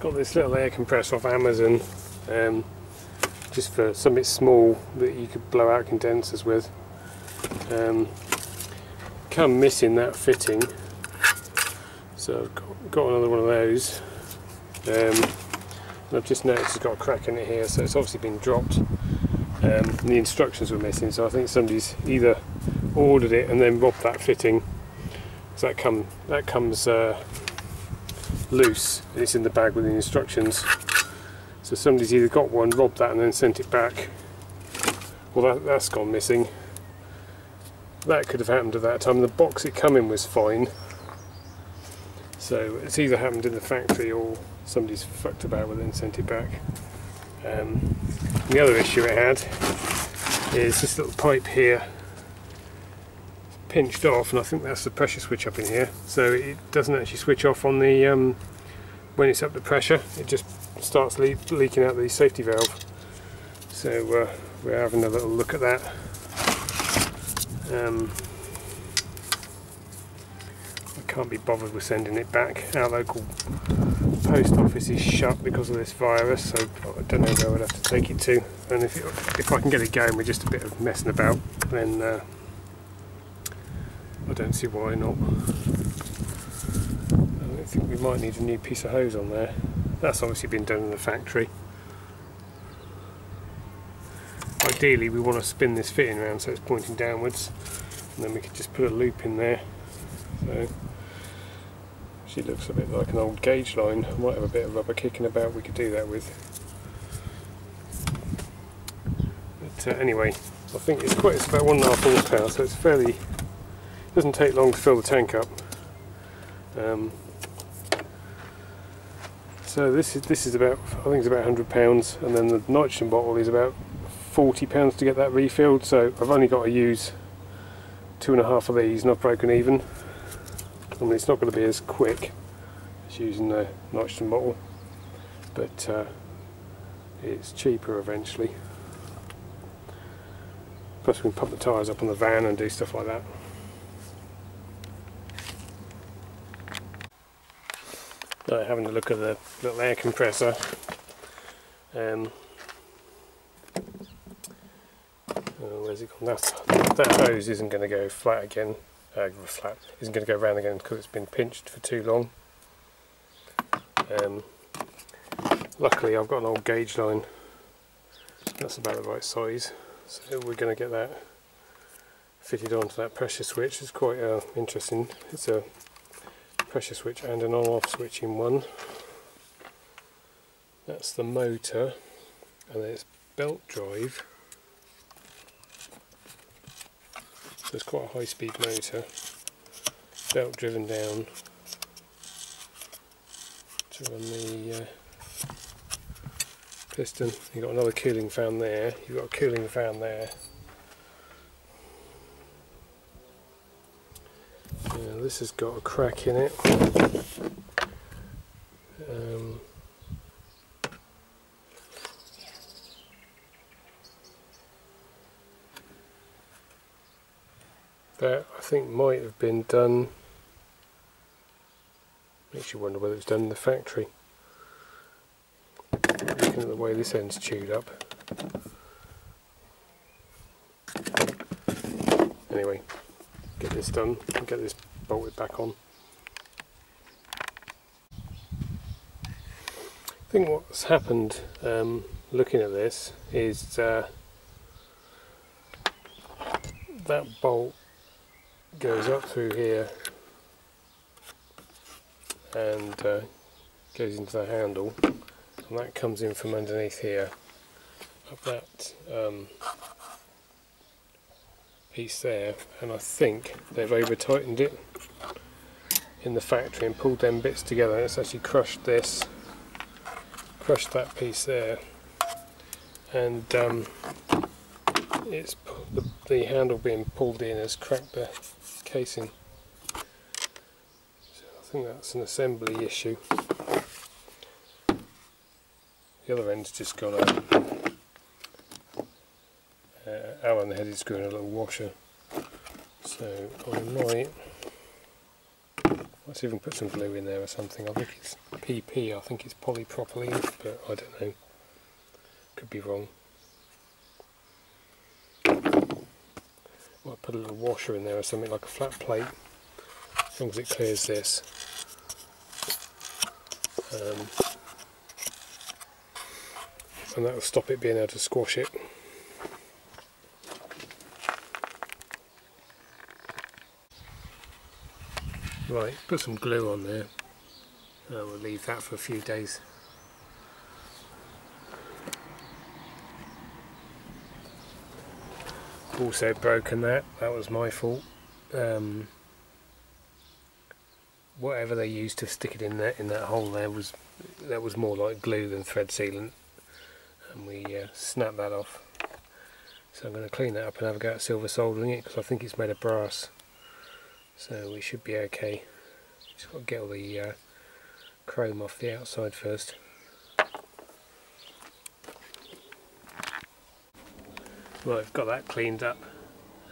Got this little air compressor off Amazon, just for something small that you could blow out condensers with. Come missing that fitting, so I've got another one of those. And I've just noticed it's got a crack in it here, so it's obviously been dropped. And the instructions were missing, so I think somebody's either ordered it and then robbed that fitting. So that comes loose, and it's in the bag with the instructions. So somebody's either got one, robbed that, and then sent it back. Well, that's gone missing. That could have happened at that time. The box it come in was fine. So it's either happened in the factory or somebody's fucked about with it and sent it back. The other issue it had is this little pipe here pinched off, and I think that's the pressure switch up in here. So it doesn't actually switch off on the when it's up to pressure. It just starts leaking out the safety valve. So we're having a little look at that. I can't be bothered with sending it back. Our local post office is shut because of this virus, so I don't know where we'd have to take it to. And if I can get it going with just a bit of messing about, then I don't see why not. I think we might need a new piece of hose on there. That's obviously been done in the factory. Ideally we want to spin this fitting around so it's pointing downwards, and then we could just put a loop in there. So she looks a bit like an old gauge line. I might have a bit of rubber kicking about we could do that with. But anyway, I think it's about 1.5 horsepower, so it's fairly, doesn't take long to fill the tank up. So this is about, I think it's about £100, and then the nitrogen bottle is about £40 to get that refilled. So I've only got to use 2.5 of these, and I've broken even. I mean, it's not going to be as quick as using the nitrogen bottle, but it's cheaper eventually. Plus we can pump the tyres up on the van and do stuff like that. Right, having a look at the little air compressor. Where's it gone? That hose isn't going to go flat again. Isn't going to go round again because it's been pinched for too long. Luckily I've got an old gauge line. That's about the right size. So we're going to get that fitted onto that pressure switch. It's quite interesting. It's a pressure switch and an on-off switch in one. That's the motor, and then it's belt drive. So it's quite a high-speed motor, belt driven down to run the piston. You've got another cooling fan there, you've got a cooling fan there. This has got a crack in it. That I think might have been done. Makes you wonder whether it's done in the factory. Looking at the way this end's chewed up. Anyway, get this done and get this bolted back on. I think what's happened looking at this is that bolt goes up through here and goes into the handle, and that comes in from underneath here up that piece there, and I think they've over tightened it in the factory and pulled them bits together. It's actually crushed that piece there, and it's the handle being pulled in has cracked the casing. So I think that's an assembly issue. The other end's just got a Allen headed screw and a little washer. So I might, if I Let's see if we can put some glue in there or something. I think it's PP, I think it's polypropylene, but I don't know. Could be wrong. Might put a little washer in there or something, like a flat plate, as long as it clears this. And that will stop it being able to squash it. Right, put some glue on there. We'll leave that for a few days. Also broken that was my fault. Whatever they used to stick it in that hole there was more like glue than thread sealant, and we snapped that off. So I'm going to clean that up and have a go at silver soldering it, because I think it's made of brass, so we should be okay. Just got to get all the chrome off the outside first. Right, I've got that cleaned up,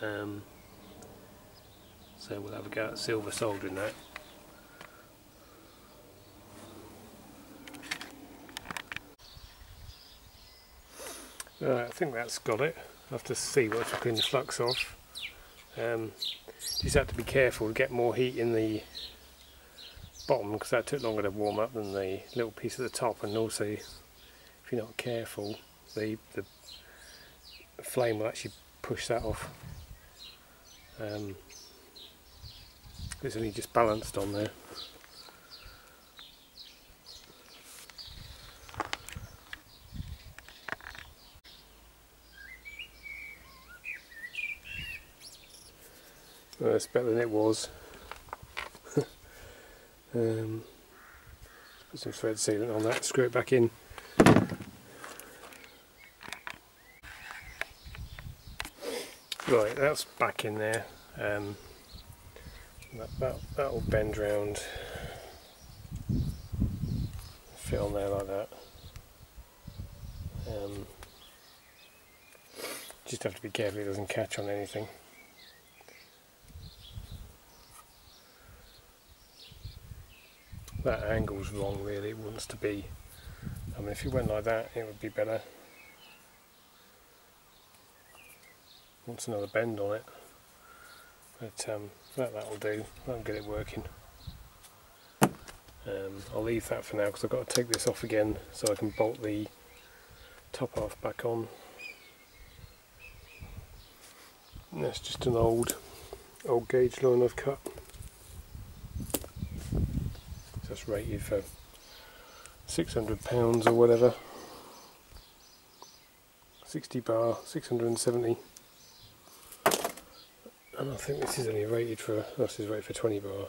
so we'll have a go at silver soldering that. I think that's got it. I'll have to see once I clean the flux off. Just have to be careful to get more heat in the bottom, because that took longer to warm up than the little piece at the top, and also if you're not careful the flame will actually push that off. It's only just balanced on there. Well, that's better than it was. Put some thread sealant on that, screw it back in. Right, that's back in there. That'll bend round, fit on there like that. Just have to be careful it doesn't catch on anything. That angle's wrong really, it wants to be. I mean, if you went like that it would be better. Wants another bend on it, but that will do. That'll get it working. I'll leave that for now because I've got to take this off again so I can bolt the top half back on. And that's just an old gauge line I've cut. That's rated for £600 or whatever. 60 bar, 670. And I think this is only rated for, this is rated for 20 bar.